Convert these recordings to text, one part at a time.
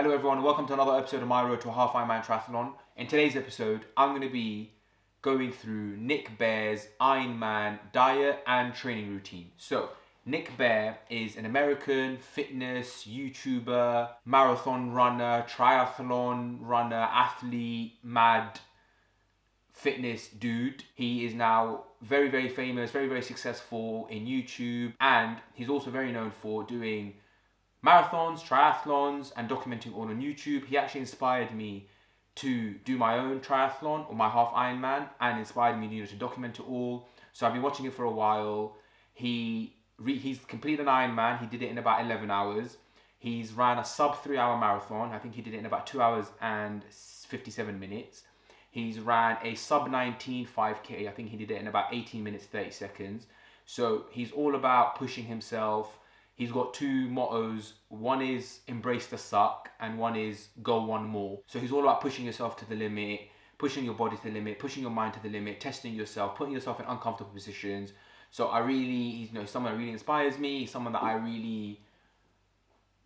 Hello everyone, welcome to another episode of my road to a half Ironman triathlon. In today's episode, I'm going to be going through Nick Bare's Ironman diet and training routine. So, Nick Bare is an American fitness YouTuber, marathon runner, triathlon runner, athlete, mad fitness dude. He is now very, very famous, very, very successful in YouTube, and he's also very known for doing marathons, triathlons, and documenting all on YouTube. He actually inspired me to do my own triathlon or my half Ironman, and inspired me to document it all. So I've been watching it for a while. He's completed an Ironman. He did it in about 11 hours. He's ran a sub 3 hour marathon. I think he did it in about 2 hours and 57 minutes. He's ran a sub 19 5K. I think he did it in about 18 minutes 30 seconds. So he's all about pushing himself. He's got two mottos. One is embrace the suck and one is go one more. So he's all about pushing yourself to the limit, pushing your body to the limit, pushing your mind to the limit, testing yourself, putting yourself in uncomfortable positions. So he's someone that really inspires me. He's someone that I really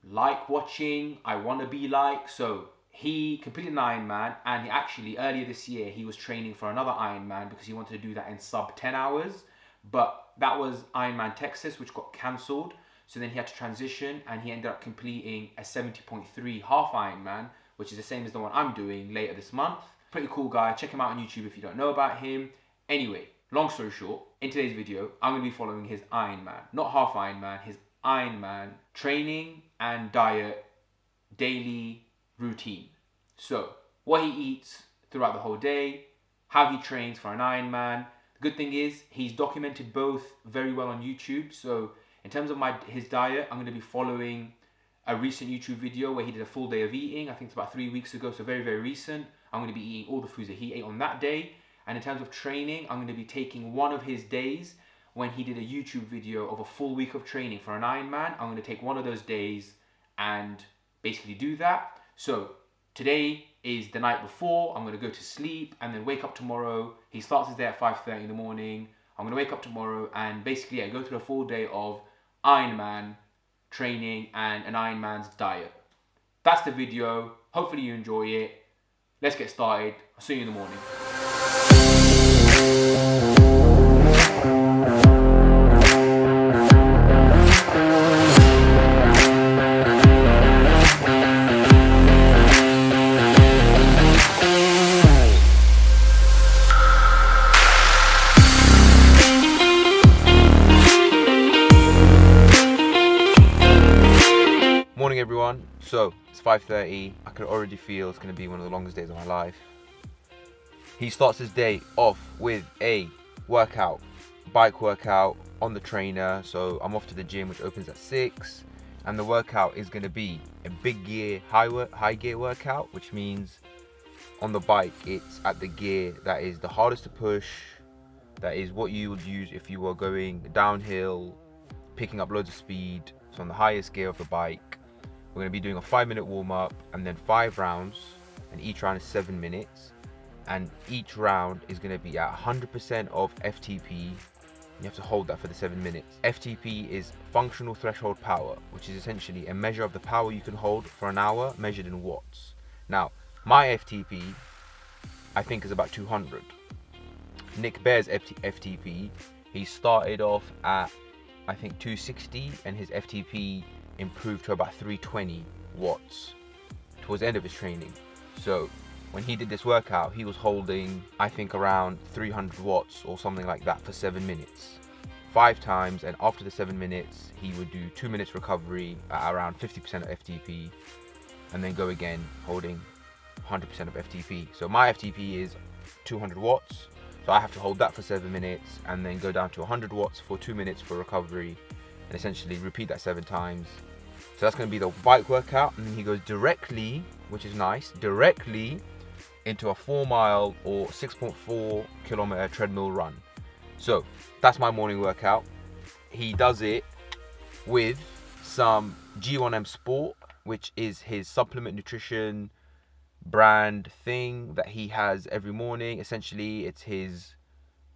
like watching. I want to be like. So he completed an Ironman, and he actually earlier this year he was training for another Ironman because he wanted to do that in sub 10 hours. But that was Ironman Texas, which got cancelled. So then he had to transition, and he ended up completing a 70.3 half Ironman, which is the same as the one I'm doing later this month. Pretty cool guy. Check him out on YouTube if you don't know about him. Anyway, long story short, in today's video, I'm going to be following his Ironman, not half Ironman, his Ironman training and diet daily routine. So, what he eats throughout the whole day, how he trains for an Ironman. The good thing is, he's documented both very well on YouTube. So, in terms of his diet, I'm going to be following a recent YouTube video where he did a full day of eating. I think it's about 3 weeks ago, so very, very recent. I'm going to be eating all the foods that he ate on that day. And in terms of training, I'm going to be taking one of his days when he did a YouTube video of a full week of training for an Ironman. I'm going to take one of those days and basically do that. So today is the night before. I'm going to go to sleep and then wake up tomorrow. He starts his day at 5:30 in the morning. I'm going to wake up tomorrow and basically go through a full day of Ironman training and an Ironman's diet. That's the video. Hopefully you enjoy it. Let's get started. I'll see you in the morning. Morning everyone. So it's 5:30. I can already feel it's going to be one of the longest days of my life. He starts his day off with a workout, bike workout on the trainer. So I'm off to the gym, which opens at 6, and the workout is going to be a big gear, high gear workout, which means on the bike it's at the gear that is the hardest to push. That is what you would use if you were going downhill, picking up loads of speed. So on the highest gear of the bike. We're going to be doing a 5-minute warm-up and then 5 rounds, and each round is 7 minutes, and each round is going to be at 100% of FTP. You have to hold that for the 7 minutes. FTP is functional threshold power, which is essentially a measure of the power you can hold for an hour measured in watts. Now, my FTP I think is about 200. Nick Bare's FTP, he started off at I think 260, and his FTP improved to about 320 watts towards the end of his training. So when he did this workout, he was holding I think around 300 watts or something like that for 7 minutes, 5 times, and after the 7 minutes he would do 2 minutes recovery at around 50% of FTP, and then go again holding 100% of FTP. So my FTP is 200 watts, so I have to hold that for 7 minutes and then go down to 100 watts for 2 minutes for recovery, and essentially repeat that 7 times. So that's going to be the bike workout, and then he goes directly, which is nice, directly into a 4-mile or 6.4 kilometer treadmill run. So that's my morning workout. He does it with some G1M Sport, which is his supplement nutrition brand thing that he has every morning. Essentially, it's his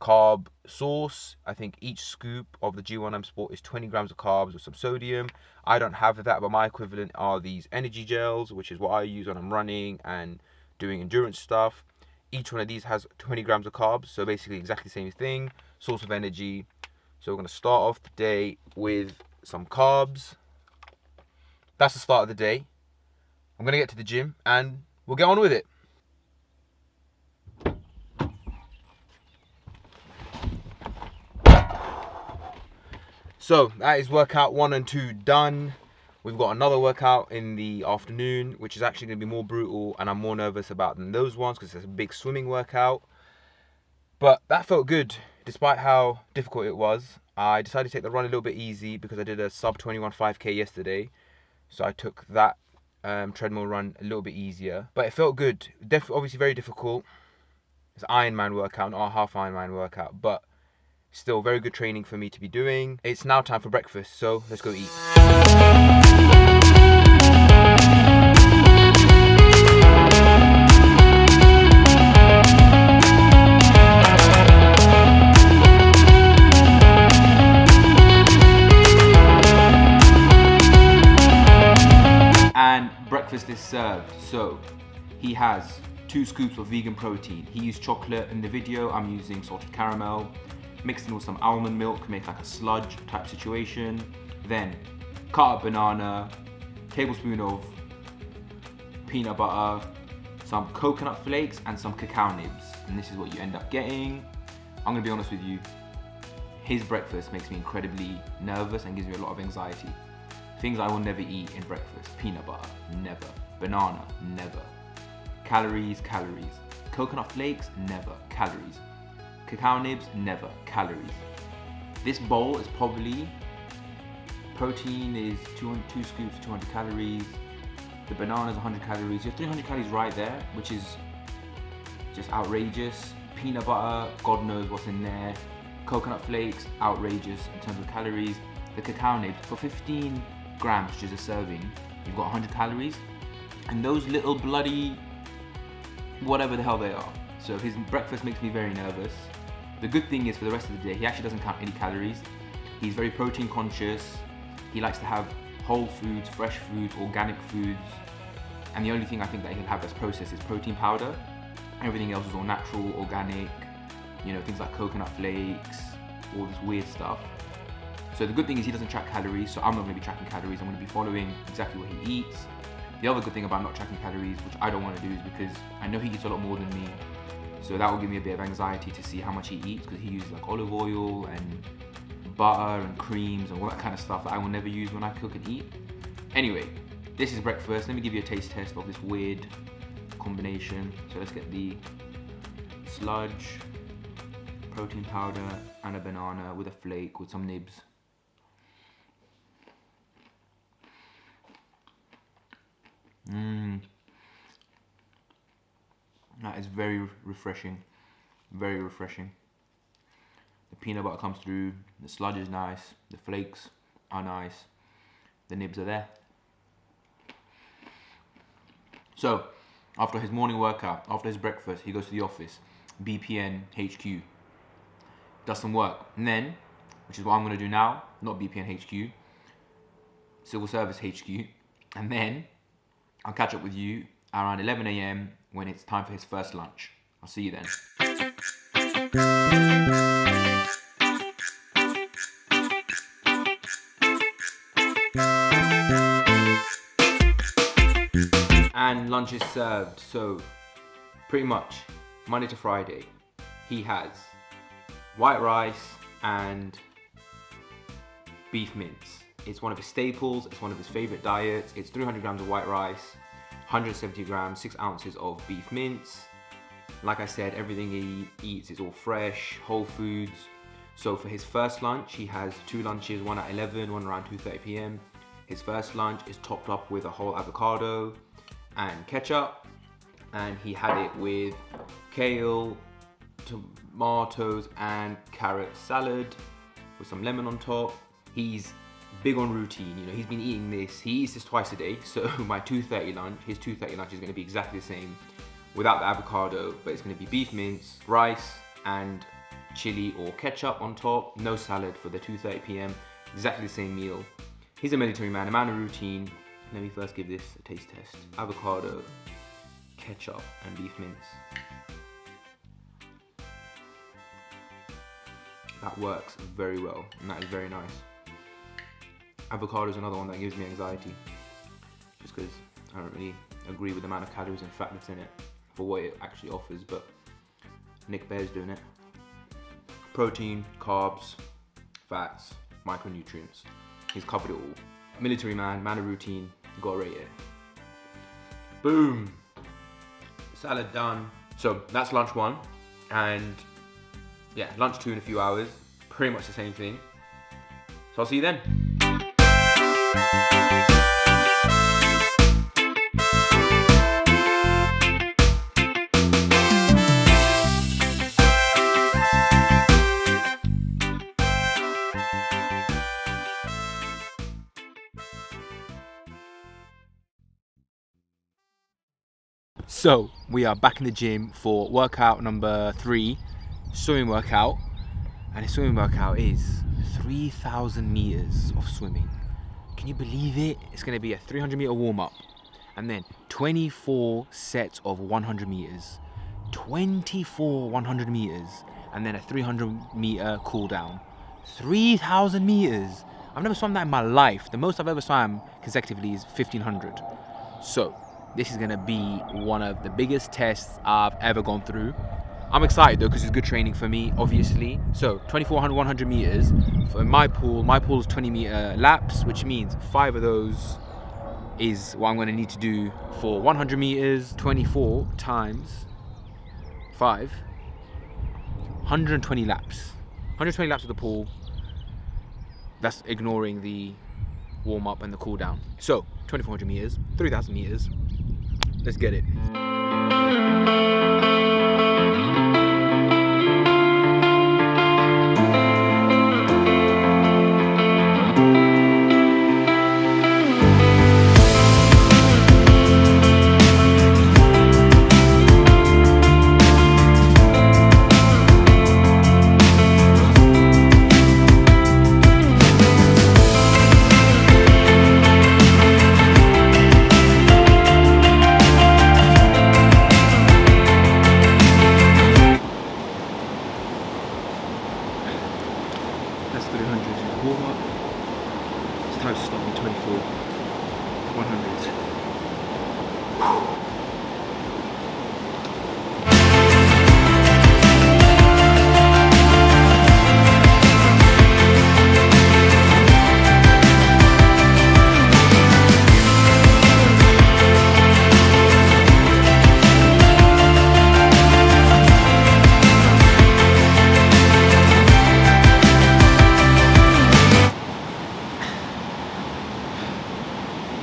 carb source. I think each scoop of the G1M Sport is 20 grams of carbs with some sodium. I don't have that, but my equivalent are these energy gels, which is what I use when I'm running and doing endurance stuff. Each one of these has 20 grams of carbs, so basically exactly the same thing, source of energy. So we're going to start off the day with some carbs. That's the start of the day. I'm going to get to the gym and we'll get on with it. So that is workout 1 and 2 done. We've got another workout in the afternoon, which is actually going to be more brutal, and I'm more nervous about than those ones because it's a big swimming workout. But that felt good, despite how difficult it was. I decided to take the run a little bit easy because I did a sub 21 5k yesterday. So I took that treadmill run a little bit easier. But it felt good. Obviously very difficult. It's an Ironman workout, not a half Ironman workout, but still very good training for me to be doing. It's now time for breakfast, so let's go eat. And breakfast is served. So he has 2 scoops of vegan protein. He used chocolate in the video. I'm using salted caramel. Mixed in with some almond milk, make like a sludge type situation. Then cut up banana, tablespoon of peanut butter, some coconut flakes and some cacao nibs. And this is what you end up getting. I'm gonna be honest with you, his breakfast makes me incredibly nervous and gives me a lot of anxiety. Things I will never eat in breakfast: peanut butter, never. Banana, never. Calories, calories. Coconut flakes, never. Calories. Cacao nibs, never. Calories. This bowl is probably, protein is 2 scoops, 200 calories. The banana is 100 calories. You have 300 calories right there, which is just outrageous. Peanut butter, God knows what's in there. Coconut flakes, outrageous in terms of calories. The cacao nibs, for 15 grams, which is a serving, you've got 100 calories. And those little bloody, whatever the hell they are. So his breakfast makes me very nervous. The good thing is, for the rest of the day, he actually doesn't count any calories. He's very protein conscious. He likes to have whole foods, fresh foods, organic foods. And the only thing I think that he'll have that's processed is protein powder. Everything else is all natural, organic, you know, things like coconut flakes, all this weird stuff. So the good thing is he doesn't track calories, so I'm not going to be tracking calories. I'm going to be following exactly what he eats. The other good thing about not tracking calories, which I don't want to do, is because I know he eats a lot more than me. So that will give me a bit of anxiety to see how much he eats, because he uses like olive oil and butter and creams and all that kind of stuff that I will never use when I cook and eat. Anyway, this is breakfast. Let me give you a taste test of this weird combination. So let's get the sludge, protein powder and a banana with a flake with some nibs. That is very refreshing, very refreshing. The peanut butter comes through, the sludge is nice, the flakes are nice, the nibs are there. So, after his morning workout, after his breakfast, he goes to the office, BPN HQ, does some work, and then, which is what I'm going to do now, not BPN HQ, Civil Service HQ, and then I'll catch up with you around 11 AM when it's time for his first lunch. I'll see you then. And lunch is served. So pretty much Monday to Friday, he has white rice and beef mince. It's one of his staples, it's one of his favorite diets. It's 300 grams of white rice, 170 grams, 6 ounces of beef mince. Like I said, everything he eats is all fresh, whole foods. So for his first lunch, he has 2 lunches, one at 11, one around 2:30 PM. His first lunch is topped up with a whole avocado and ketchup. And he had it with kale, tomatoes and carrot salad with some lemon on top. He's big on routine, you know, he's been eating this, he eats this twice a day, so my 2:30 lunch, his 2:30 lunch is going to be exactly the same without the avocado, but it's going to be beef mince, rice and chili or ketchup on top, no salad for the 2:30 p.m. Exactly the same meal. He's a military man, a man of routine. Let me first give this a taste test. Avocado, ketchup, and beef mince. That works very well, and that is very nice. Avocado is another one that gives me anxiety, just because I don't really agree with the amount of calories and fat that's in it for what it actually offers, but Nick Bear's doing it. Protein, carbs, fats, micronutrients. He's covered it all. Military man, man of routine, gotta rate it. Boom! Salad done. So that's lunch 1, and yeah, lunch 2 in a few hours. Pretty much the same thing. So I'll see you then. So we are back in the gym for workout number 3, swimming workout, and the swimming workout is 3,000 meters of swimming. Can you believe it? It's going to be a 300 meter warm up, and then 24 sets of 100 meters, 24 100 meters, and then a 300 meter cool down. 3,000 meters. I've never swum that in my life. The most I've ever swam consecutively is 1,500. So this is gonna be one of the biggest tests I've ever gone through. I'm excited though, because it's good training for me, obviously. So 2,400, 100 meters. For my pool is 20 meter laps, which means 5 of those is what I'm gonna need to do for 100 meters. 24 times 5, 120 laps. 120 laps of the pool. That's ignoring the warm up and the cool down. So 2,400 meters, 3,000 meters. Let's get it. That's 300 warm up. It's time to start on 24 100s.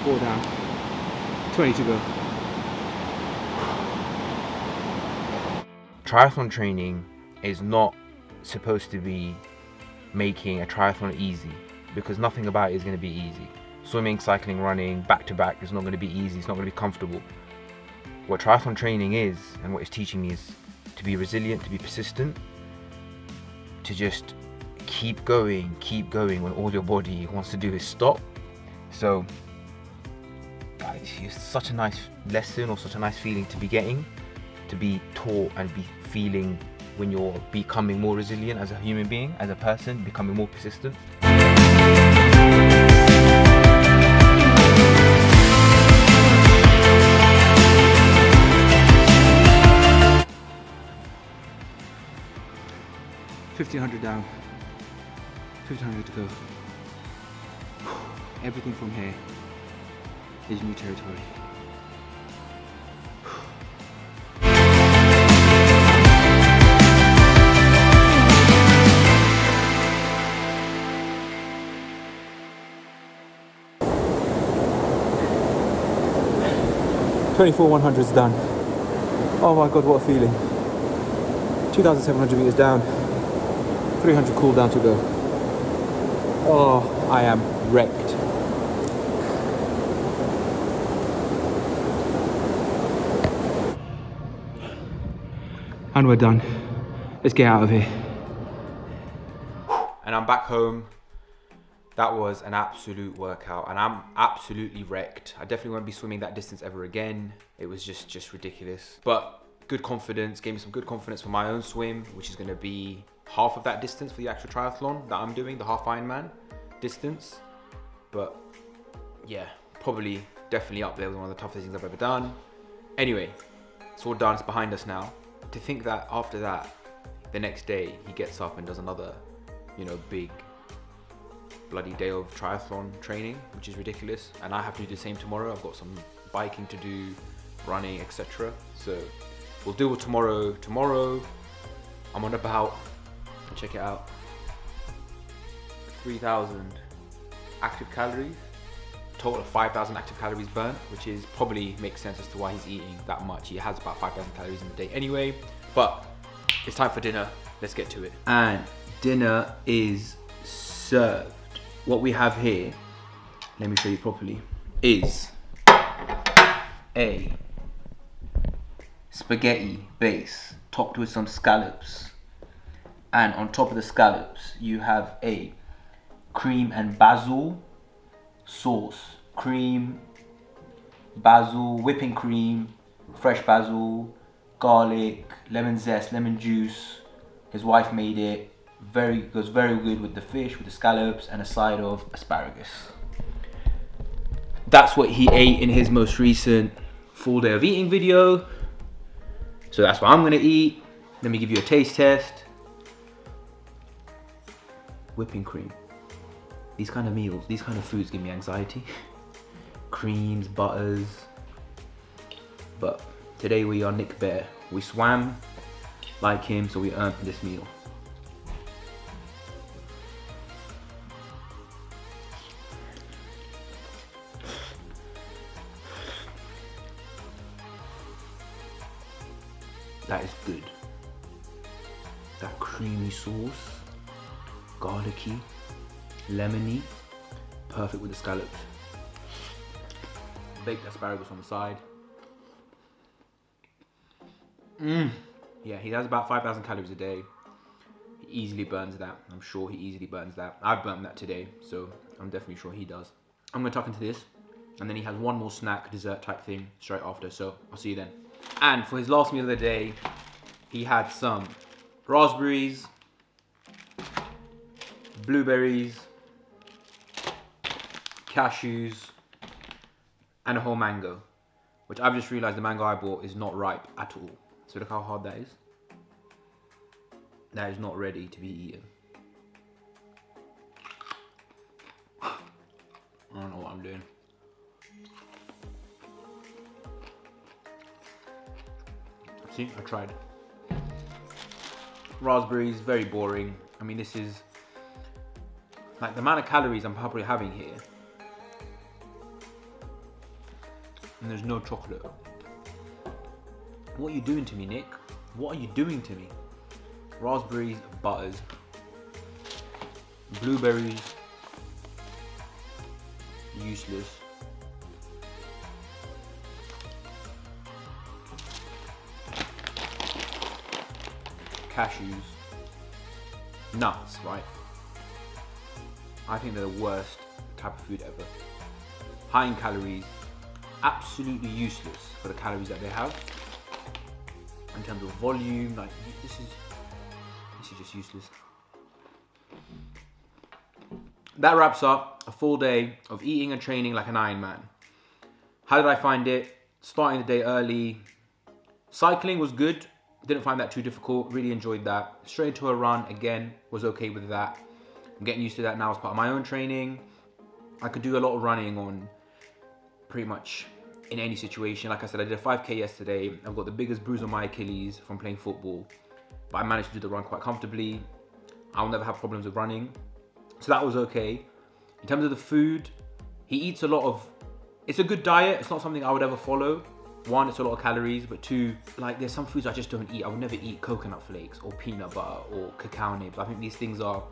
4 down, 20 to go. Triathlon training is not supposed to be making a triathlon easy, because nothing about it is going to be easy. Swimming, cycling, running, back to back is not going to be easy, it's not going to be comfortable. What triathlon training is, and what it's teaching me, is to be resilient, to be persistent, to just keep going when all your body wants to do is stop. So it's such a nice lesson, or such a nice feeling to be getting, to be taught and be feeling when you're becoming more resilient as a human being, as a person, becoming more persistent. $1,500 down, 1,500 to go. Everything from here is new territory. $24 100s done. Oh my god, what a feeling. 2,700 meters down, 300 cool down to go. Oh, I am wrecked. And we're done. Let's get out of here. and I'm back home. That was an absolute workout and I'm absolutely wrecked. I definitely won't be swimming that distance ever again. It was just ridiculous. But good confidence, gave me some good confidence for my own swim, which is gonna be half of that distance for the actual triathlon that I'm doing, the half Ironman distance. But yeah, probably definitely up there with one of the toughest things I've ever done. Anyway, it's all done, it's behind us now. To think that after that, the next day he gets up and does another, big bloody day of triathlon training, which is ridiculous. And I have to do the same tomorrow. I've got some biking to do, running, etc. So we'll do it tomorrow. Tomorrow, I'm on about, check it out, 3,000 active calories. Total of 5,000 active calories burnt, which is probably makes sense as to why he's eating that much. He has about 5,000 calories in the day anyway. But it's time for dinner. Let's get to it. And dinner is served. What we have here, let me show you properly, is a spaghetti base topped with some scallops. And on top of the scallops, you have a cream and basil sauce. Cream, basil, whipping cream, fresh basil, garlic, lemon zest, lemon juice. His wife made it. Goes very good with the fish, with the scallops, and a side of asparagus. That's what he ate in his most recent full day of eating video. So that's what I'm gonna eat. Let me give you a taste test. Whipping cream. These kind of meals, these kind of foods give me anxiety. Creams, butters. But today we are Nick Bear. We swam like him, so we earned this meal. That is good. That creamy sauce, garlicky, lemony, perfect with the scallops. Baked asparagus on the side. Yeah, he has about 5,000 calories a day. He easily burns that. I'm sure he easily burns that. I've burnt that today, so I'm definitely sure he does. I'm gonna tuck into this, and then he has one more snack, dessert type thing straight after, so I'll see you then. And for his last meal of the day, he had some raspberries, blueberries, cashews, and a whole mango, which I've just realized the mango I bought is not ripe at all. So look how hard that is. That is not ready to be eaten. I don't know what I'm doing. See, I tried. Raspberries, very boring. I mean, this is like the amount of calories I'm probably having here. And there's no chocolate. What are you doing to me, Nick? What are you doing to me? Raspberries, butters, blueberries, useless. Cashews, nuts, right? I think they're the worst type of food ever. High in calories, absolutely useless for the calories that they have. In terms of volume, like this is just useless. That wraps up a full day of eating and training like an Ironman. How did I find it? Starting the day early. Cycling was good. Didn't find that too difficult. Really enjoyed that. Straight into a run again. Was okay with that. I'm getting used to that now as part of my own training. I could do a lot of running on pretty much in any situation. Like I said, I did a 5K yesterday. I've got the biggest bruise on my Achilles from playing football, but I managed to do the run quite comfortably. I'll never have problems with running. So that was okay. In terms of the food, he eats a lot of, it's a good diet. It's not something I would ever follow. One, it's a lot of calories, but two, like there's some foods I just don't eat. I would never eat coconut flakes or peanut butter or cacao nibs. I think these things are,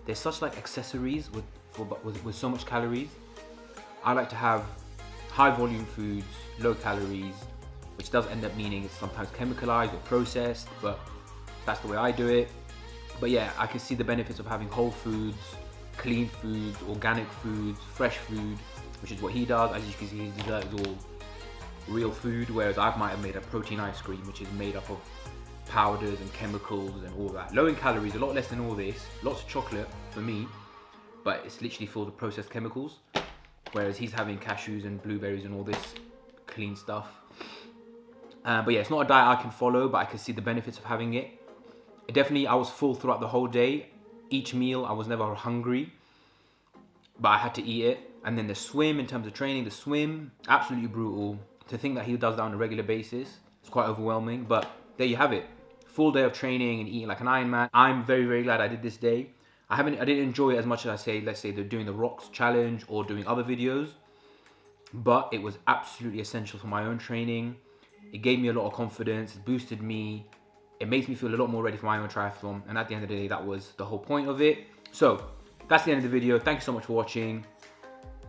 they're such like accessories with so much calories. I like to have high volume foods, low calories, which does end up meaning it's sometimes chemicalized or processed, but that's the way I do it. But yeah, I can see the benefits of having whole foods, clean foods, organic foods, fresh food, which is what he does. As you can see, his dessert is all real food, whereas I might have made a protein ice cream, which is made up of powders and chemicals and all that. Low in calories, a lot less than all this. Lots of chocolate for me, but it's literally filled with processed chemicals. Whereas he's having cashews and blueberries and all this clean stuff. But yeah, it's not a diet I can follow, but I can see the benefits of having it. Definitely, I was full throughout the whole day. Each meal, I was never hungry, but I had to eat it. And then the swim, in terms of training, the swim, absolutely brutal. To think that he does that on a regular basis, it's quite overwhelming. But there you have it. Full day of training and eating like an Ironman. I'm very, very glad I did this day. I didn't enjoy it as much as I say, let's say they're doing the Rocks challenge or doing other videos, but it was absolutely essential for my own training. It gave me a lot of confidence, it boosted me, it makes me feel a lot more ready for my own triathlon, and at the end of the day, that was the whole point of it. So that's the end of the video. Thank you so much for watching,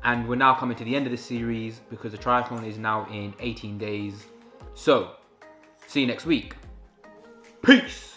and we're now coming to the end of the series because the triathlon is now in 18 days. So see you next week. Peace.